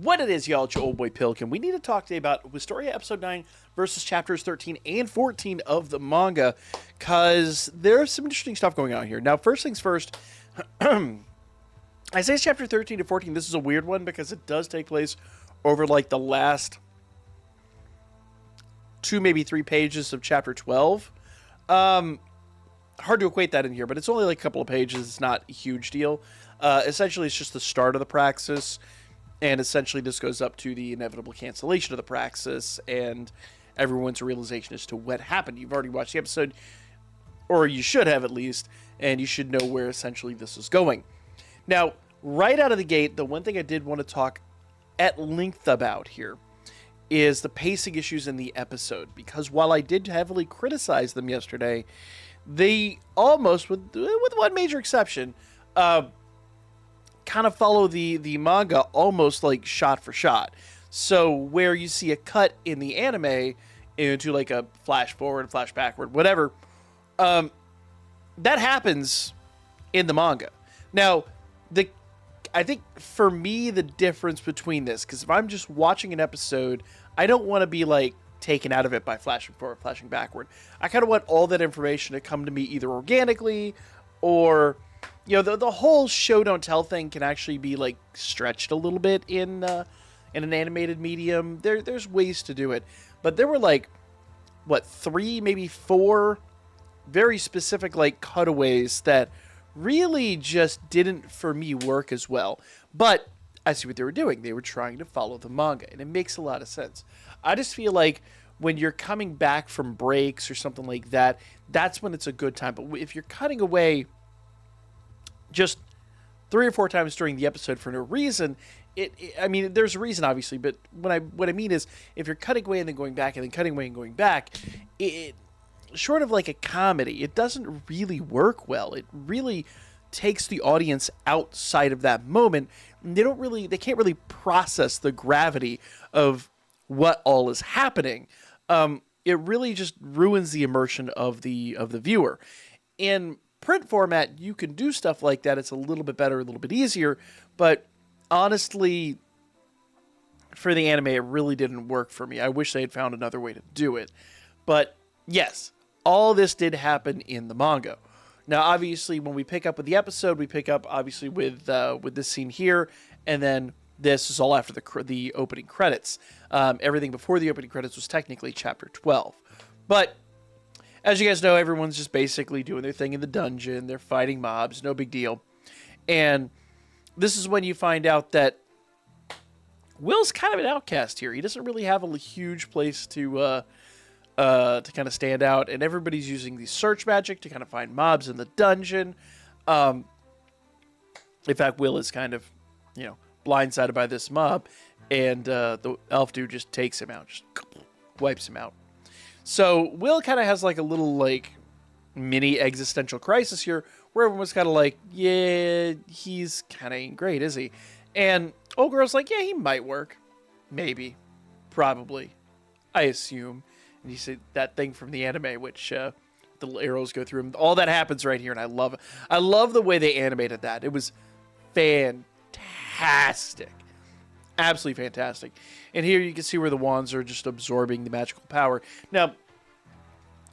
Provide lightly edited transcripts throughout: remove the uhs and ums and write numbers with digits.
What it is, y'all, it's your old boy Pilkin. We need to talk today about Wistoria episode 9 versus chapters 13 and 14 of the manga, because there's some interesting stuff going on here. Now, first things first, I say it's chapter 13 to 14. This is a weird one because it does take place over like the last 2, maybe 3 pages of chapter 12. Hard to equate that in here, but it's only like a couple of pages. It's not a huge deal. Essentially, it's just the start of the praxis. And essentially, this goes up to the inevitable cancellation of the praxis and everyone's realization as to what happened. You've already watched the episode, or you should have at least, and you should know where essentially this is going. Now, right out of the gate, the one thing I did want to talk at length about here is the pacing issues in the episode. Because while I did heavily criticize them yesterday, they almost, with one major exception, kind of follow the manga almost like shot for shot. So where you see a cut in the anime into like a flash forward, flash backward, whatever, that happens in the manga. Now, I think for me, the difference between this, because if I'm just watching an episode, I don't want to be like taken out of it by flashing forward, flashing backward. I kind of want all that information to come to me either organically or, you know, the whole show don't tell thing can actually be like stretched a little bit in an animated medium. There's ways to do it, but there were like 3, maybe 4 very specific like cutaways that really just didn't for me work as well. But I see what they were doing. They were trying to follow the manga, and it makes a lot of sense. I just feel like when you're coming back from breaks or something like that, that's when it's a good time. But if you're cutting away just 3 or 4 times during the episode for no reason, I mean, there's a reason obviously, but what I mean is, if you're cutting away and then going back and then cutting away and going back, it short of like a comedy, it doesn't really work well. It really takes the audience outside of that moment. And they can't really process the gravity of what all is happening. It really just ruins the immersion of the viewer. In print format, you can do stuff like that. It's a little bit better, a little bit easier, but honestly, for the anime, it really didn't work for me. I wish they had found another way to do it. But yes, all this did happen in the manga. Now, obviously, when we pick up with the episode, we pick up obviously with this scene here, and then this is all after the opening credits. Everything before the opening credits was technically chapter 12. But as you guys know, everyone's just basically doing their thing in the dungeon. They're fighting mobs, no big deal. And this is when you find out that Will's kind of an outcast here. He doesn't really have a huge place to kind of stand out, and everybody's using the search magic to kind of find mobs in the dungeon. In fact, Will is kind of, blindsided by this mob, and the elf dude just takes him out, just wipes him out. So Will kind of has like a little like mini existential crisis here, where everyone's kind of like, yeah, he's kind of ain't great, is he? And old girl's like, yeah, he might work, maybe, probably, I assume. And you see that thing from the anime, which the little arrows go through him. All that happens right here, and I love it. I love the way they animated that. It was fantastic. Absolutely fantastic. And here you can see where the wands are just absorbing the magical power. Now,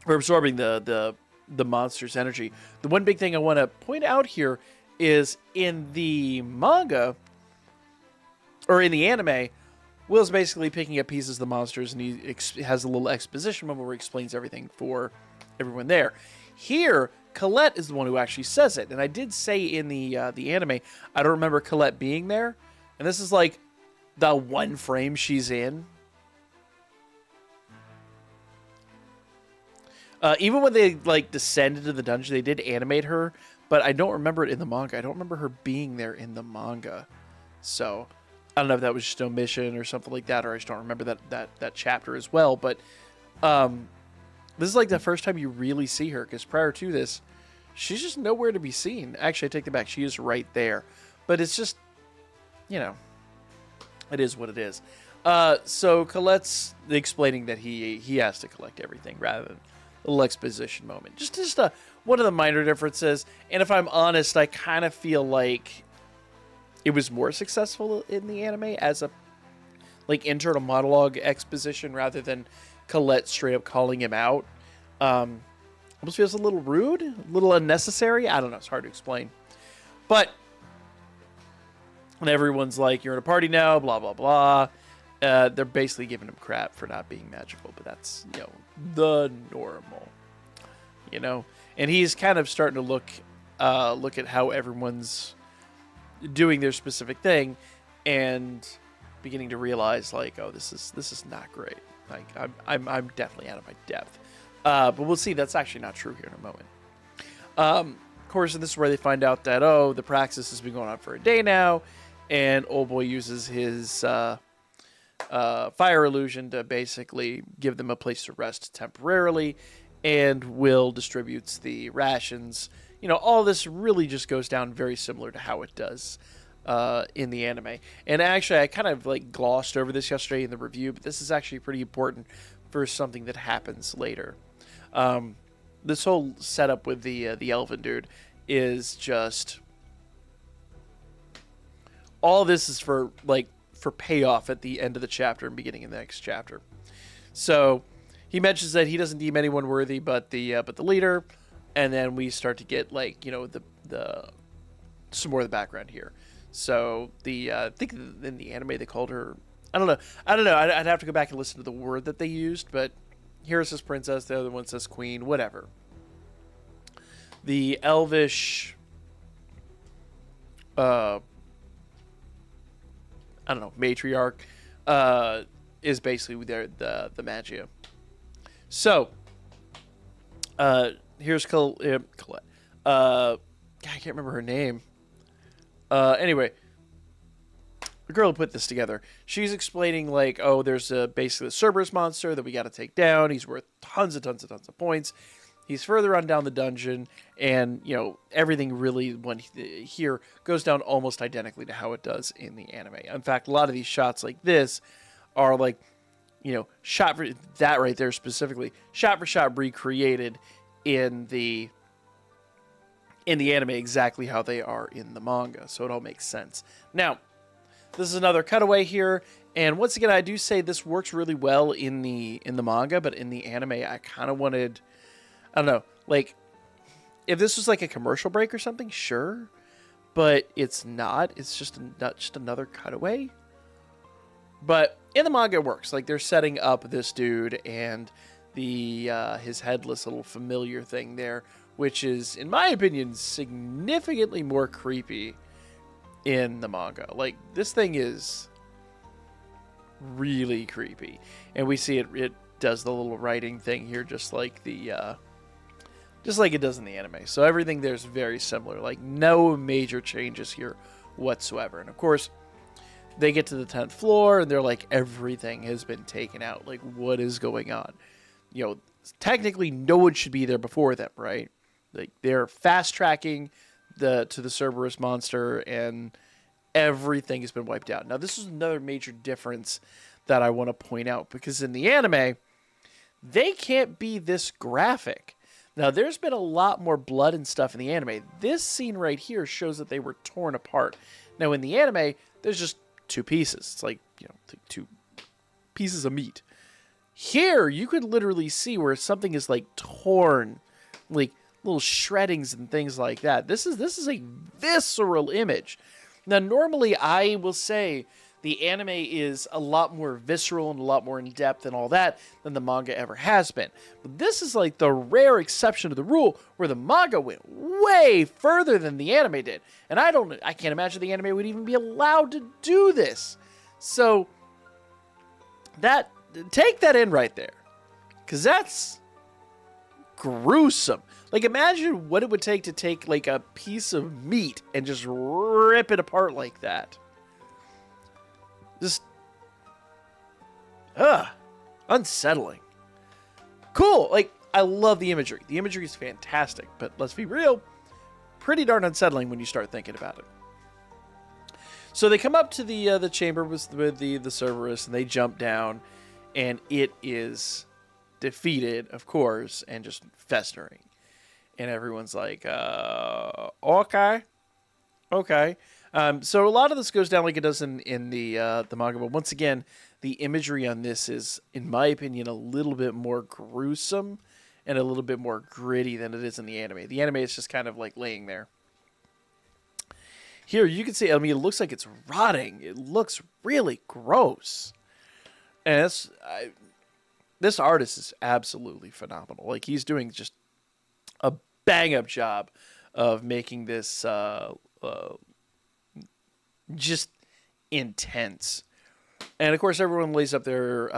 we're absorbing the monster's energy. The one big thing I want to point out here is in the manga, or in the anime, Will's basically picking up pieces of the monsters, and he has a little exposition moment where he explains everything for everyone there. Here, Colette is the one who actually says it, and I did say in the anime, I don't remember Colette being there, and this is like the one frame she's in. Even when they like descend into the dungeon, they did animate her, but I don't remember it in the manga. I don't remember her being there in the manga, so I don't know if that was just an omission or something like that, or I just don't remember that chapter as well. But this is like the first time you really see her, because prior to this, she's just nowhere to be seen. Actually, I take that back. She is right there. But it's just, it is what it is. So Colette's explaining that he has to collect everything rather than a little exposition moment. Just one of the minor differences. And if I'm honest, I kind of feel like it was more successful in the anime as like internal monologue exposition rather than Colette straight up calling him out. Almost feels a little rude, a little unnecessary. I don't know. It's hard to explain. But when everyone's like, you're at a party now, blah, blah, blah. They're basically giving him crap for not being magical. But that's, the normal. And he's kind of starting to look at how everyone's doing their specific thing and beginning to realize, like, oh, this is not great. Like, I'm definitely out of my depth. But we'll see. That's actually not true here in a moment. Of course, and this is where they find out that, the praxis has been going on for a day now, and old boy uses his fire illusion to basically give them a place to rest temporarily, and Will distributes the rations. All this really just goes down very similar to how it does in the anime. And actually, I kind of like glossed over this yesterday in the review, but this is actually pretty important for something that happens later. This whole setup with the elven dude is just, all this is for payoff at the end of the chapter and beginning of the next chapter. So he mentions that he doesn't deem anyone worthy but the leader, and then we start to get the some more of the background here. So I think in the anime they called her, I don't know. I'd have to go back and listen to the word that they used, but here it says princess, the other one says queen, whatever. The elvish, matriarch, is basically the Magia. So, here's Colette. I can't remember her name. Anyway, the girl who put this together, she's explaining there's basically a Cerberus monster that we got to take down. He's worth tons of points. He's further on down the dungeon, and everything really here goes down almost identically to how it does in the anime. In fact, a lot of these shots like this are shot for that right there specifically, shot for shot recreated in the anime exactly how they are in the manga, so it all makes sense. Now, this is another cutaway here, and once again, I do say this works really well in the manga, but in the anime, I kind of wanted, I don't know, if this was like a commercial break or something, sure, but it's not. It's just another cutaway. But in the manga, it works. They're setting up this dude and his headless little familiar thing there, which is, in my opinion, significantly more creepy in the manga. This thing is really creepy, and we see it does the little writing thing here, just like it does in the anime. So everything there's very similar. No major changes here whatsoever. And of course, they get to the 10th floor, and they're like, everything has been taken out. What is going on? Technically, no one should be there before them, right? They're fast tracking to the Cerberus monster, and everything has been wiped out. Now, this is another major difference that I want to point out, because in the anime, they can't be this graphic. Now, there's been a lot more blood and stuff in the anime. This scene right here shows that they were torn apart. Now, in the anime, there's just two pieces. It's two pieces of meat. Here, you could literally see where something is torn, little shreddings and things like that. This is a visceral image. Now, normally, I will say the anime is a lot more visceral and a lot more in-depth and all that than the manga ever has been. But this is the rare exception to the rule, where the manga went way further than the anime did. And I can't imagine the anime would even be allowed to do this. So, take that in right there. Because that's gruesome. Imagine what it would take to take, a piece of meat and just rip it apart like that. Just, unsettling. Cool. I love the imagery. The imagery is fantastic, but let's be real, pretty darn unsettling when you start thinking about it. So they come up to the chamber with the Cerberus, and they jump down, and it is defeated, of course, and just festering. And everyone's like, okay. So a lot of this goes down like it does in the manga, but once again, the imagery on this is, in my opinion, a little bit more gruesome and a little bit more gritty than it is in the anime. The anime is just kind of like laying there. Here, you can see, I mean, it looks like it's rotting. It looks really gross. And this artist is absolutely phenomenal. Like, he's doing just a bang-up job of making this just intense. And, of course, everyone lays up their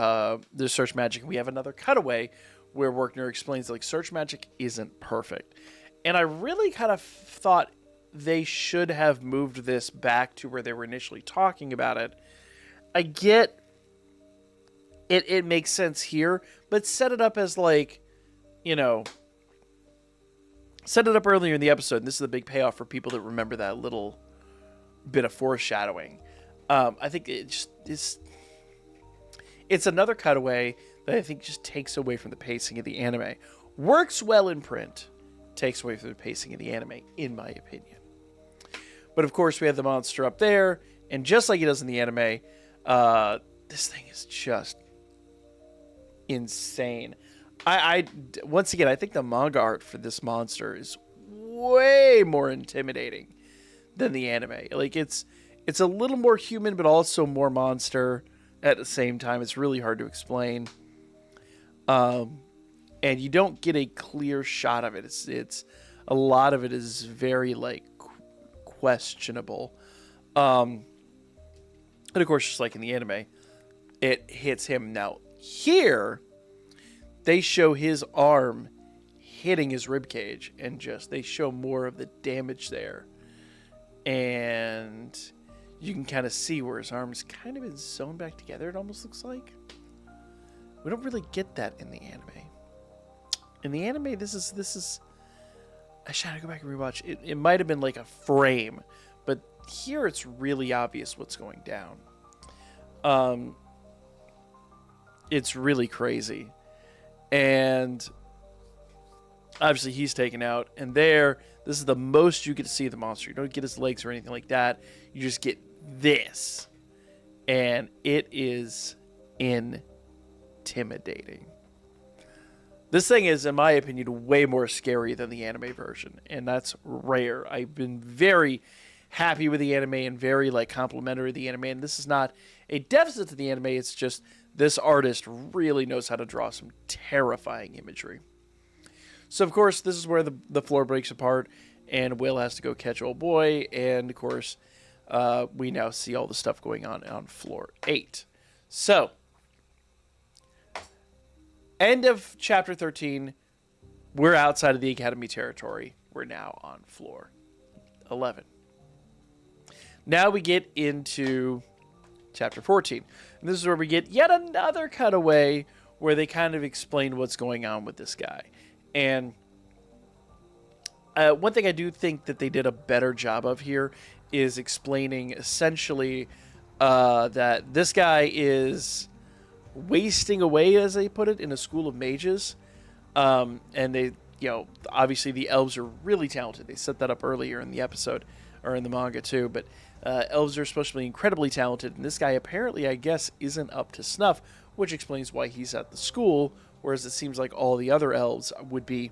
search magic. And we have another cutaway where Werkner explains, like, search magic isn't perfect. And I really kind of thought they should have moved this back to where they were initially talking about it. I get it makes sense here, but set it up as like, set it up earlier in the episode. And this is a big payoff for people that remember that little bit of foreshadowing. I think it just is. It's another cutaway that I think just takes away from the pacing of the anime. Works well in print, takes away from the pacing of the anime, in my opinion. But of course, we have the monster up there, and just like it does in the anime, this thing is just insane. Once again, I think the manga art for this monster is way more intimidating than the anime. Like, it's a little more human, but also more monster at the same time. It's really hard to explain. And you don't get a clear shot of it. It's a lot of it is very like questionable. And of course, just like in the anime, it hits him. Now here, they show his arm hitting his ribcage, and they show more of the damage there. And you can kind of see where his arm's kind of been sewn back together, it almost looks like. We don't really get that in the anime. In the anime, this is I should go back and rewatch. It might have been like a frame, but here it's really obvious what's going down. It's really crazy. And obviously he's taken out. And this is the most you get to see of the monster. You don't get his legs or anything like that. You just get this. And it is intimidating. This thing is, in my opinion, way more scary than the anime version. And that's rare. I've been very happy with the anime and very complimentary of the anime. And this is not a deficit to the anime. It's just this artist really knows how to draw some terrifying imagery. So, of course, this is where the floor breaks apart and Will has to go catch old boy. And, of course, we now see all the stuff going on floor 8. So, end of chapter 13. We're outside of the Academy territory. We're now on floor 11. Now we get into chapter 14. And this is where we get yet another cutaway where they kind of explain what's going on with this guy. And one thing I do think that they did a better job of here is explaining essentially that this guy is wasting away, as they put it, in a school of mages. And they, obviously the elves are really talented. They set that up earlier in the episode, or in the manga too, but elves are supposed to be incredibly talented, and this guy apparently, I guess, isn't up to snuff, which explains why he's at the school, whereas it seems like all the other elves would be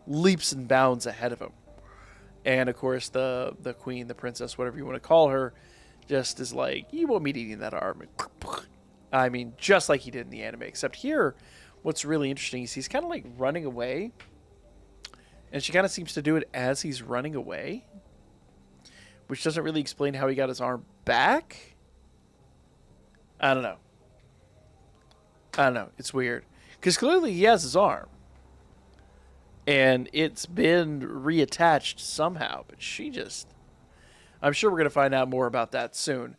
leaps and bounds ahead of him. And, of course, the queen, the princess, whatever you want to call her, just is like, you won't be eating that arm. I mean, just like he did in the anime. Except here, what's really interesting is he's kind of running away. And she kind of seems to do it as he's running away. Which doesn't really explain how he got his arm back. I don't know. It's weird. Because clearly he has his arm. And it's been reattached somehow. But I'm sure we're going to find out more about that soon.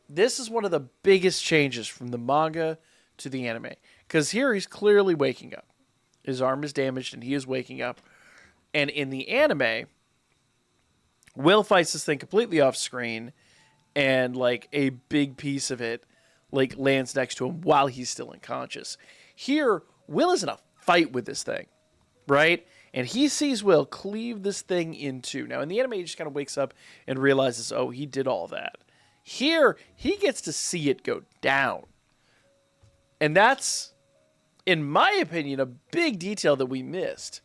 This is one of the biggest changes from the manga to the anime. Because here he's clearly waking up. His arm is damaged and he is waking up. And in the anime, Will fights this thing completely off screen. And a big piece of it lands next to him while he's still unconscious. Here, Will is in a fight with this thing. Right? And he sees Will cleave this thing in two. Now, in the anime, he just kind of wakes up and realizes, oh, he did all that. Here, he gets to see it go down. And that's, in my opinion, a big detail that we missed.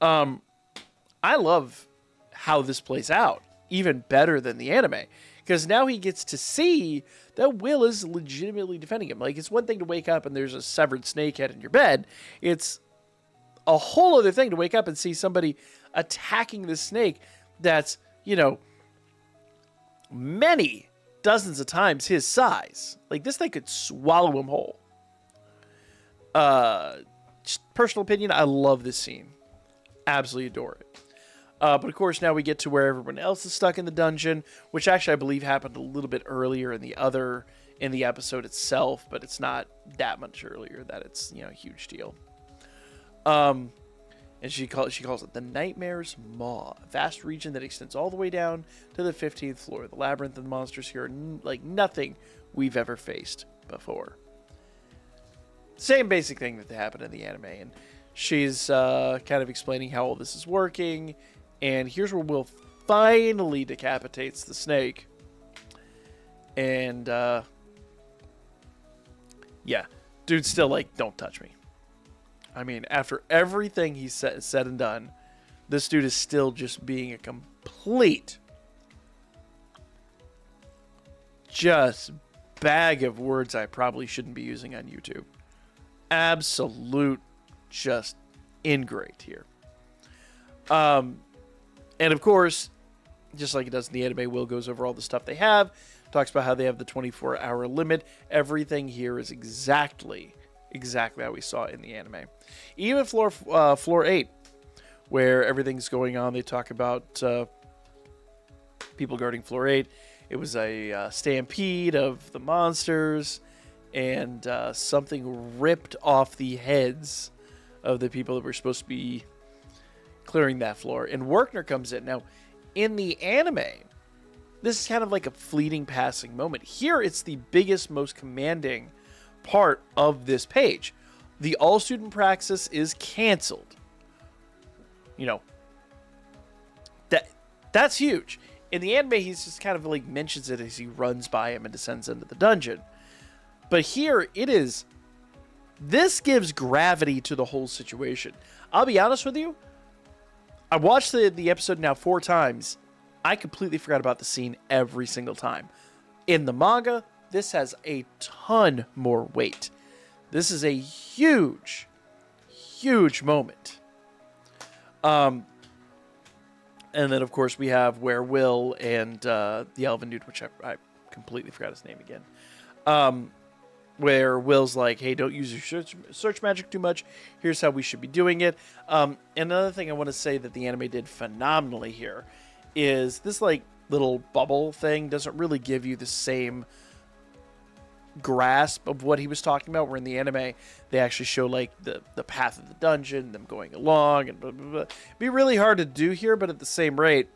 I love how this plays out, even better than the anime. Because now he gets to see that Will is legitimately defending him. Like, it's one thing to wake up and there's a severed snake head in your bed. It's a whole other thing to wake up and see somebody attacking the snake that's, many dozens of times his size. Like, this thing could swallow him whole. Just personal opinion, I love this scene. Absolutely adore it. But of course, now we get to where everyone else is stuck in the dungeon, which actually I believe happened a little bit earlier in the episode itself, but it's not that much earlier that it's, a huge deal. And she calls it the Nightmare's Maw, a vast region that extends all the way down to the 15th floor. The labyrinth and monsters here are like nothing we've ever faced before. Same basic thing that happened in the anime, and she's kind of explaining how all this is working. And here's where Will finally decapitates the snake. And, yeah. Dude's still like, don't touch me. I mean, after everything he said and done, this dude is still just being a complete just bag of words I probably shouldn't be using on YouTube. Absolute just ingrate here. And of course, just like it does in the anime, Will goes over all the stuff they have, talks about how they have the 24-hour limit. Everything here is exactly how we saw it in the anime. Even floor 8, where everything's going on, they talk about people guarding floor 8. It was a stampede of the monsters, and something ripped off the heads of the people that were supposed to be clearing that floor. And Werkner comes in. Now, in the anime, this is kind of like a fleeting passing moment. Here, it's the biggest, most commanding part of this page. The all-student praxis is canceled. That's huge. In the anime, he's just kind of like mentions it as he runs by him and descends into the dungeon. But here, this gives gravity to the whole situation. I'll be honest with you, I watched the episode now 4 times. I completely forgot about the scene every single time. In the manga, this has a ton more weight. This is a huge, huge moment. And then, of course, we have where Will and the elven dude, which I completely forgot his name again, where Will's like, hey, don't use your search magic too much. Here's how we should be doing it. Another thing I want to say that the anime did phenomenally here is this like little bubble thing doesn't really give you the same grasp of what he was talking about, where in the anime they actually show like the path of the dungeon, them going along, and blah, blah, blah. It'd be really hard to do here, but at the same rate,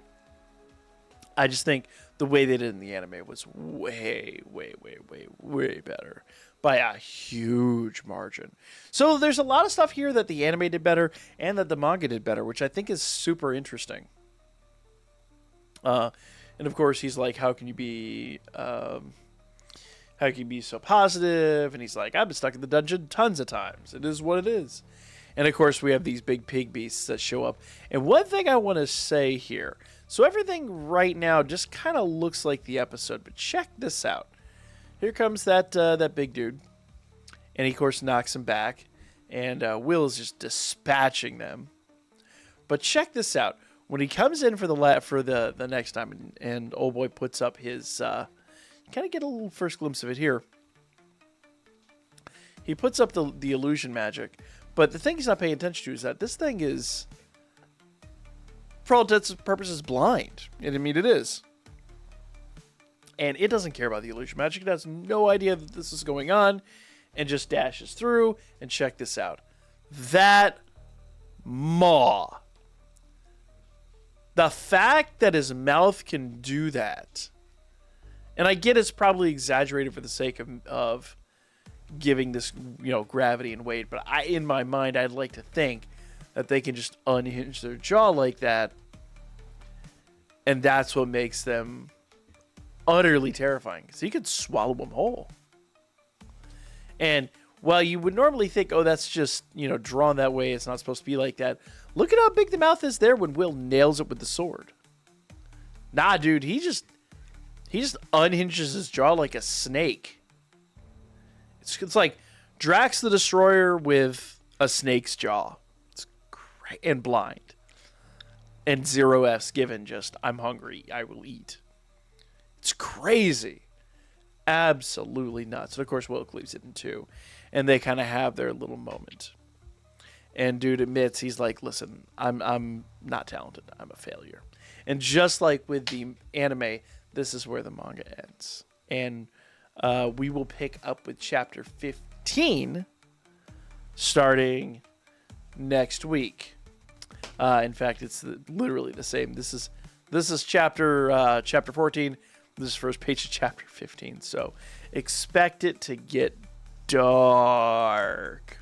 I just think the way they did in the anime was way, way, way, way, way better by a huge margin. So there's a lot of stuff here that the anime did better and that the manga did better, which I think is super interesting. And of course, he's like, how can you be so positive? And he's like, I've been stuck in the dungeon tons of times. It is what it is. And of course, we have these big pig beasts that show up. And one thing I want to say here, so everything right now just kind of looks like the episode, but check this out. Here comes that big dude, and he of course knocks him back, and Will is just dispatching them. But check this out. When he comes in for the next time, and old boy puts up his, you kind of get a little first glimpse of it here. He puts up the illusion magic, but the thing he's not paying attention to is that this thing is, for all intents and purposes, blind. And I mean, it is. And it doesn't care about the illusion magic. It has no idea that this is going on, and just dashes through. And check this out. That maw. The fact that his mouth can do that, and I get it's probably exaggerated for the sake of giving this, gravity and weight, but in my mind, I'd like to think that they can just unhinge their jaw like that. And that's what makes them utterly terrifying, because he could swallow them whole. And while you would normally think, oh, that's just, drawn that way, it's not supposed to be like that, look at how big the mouth is there when Will nails it with the sword. Nah, dude, he just unhinges his jaw like a snake. It's like Drax the Destroyer with a snake's jaw. It's great. And blind. And 0 F's given, just, I'm hungry, I will eat. It's crazy. Absolutely nuts. And of course, Will cleaves it in two. And they kind of have their little moment. And dude admits, he's like, listen, I'm not talented. I'm a failure. And just like with the anime, this is where the manga ends. And we will pick up with chapter 15 starting next week. In fact, it's literally the same. This is chapter 14. This is first page of chapter 15. So expect it to get dark.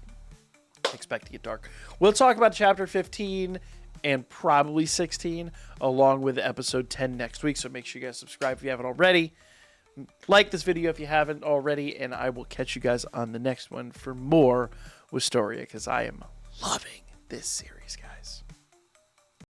We'll talk about chapter 15 and probably 16 along with episode 10 next week. So make sure you guys subscribe if you haven't already. Like this video if you haven't already. And I will catch you guys on the next one for more Wistoria, because I am loving this series, guys.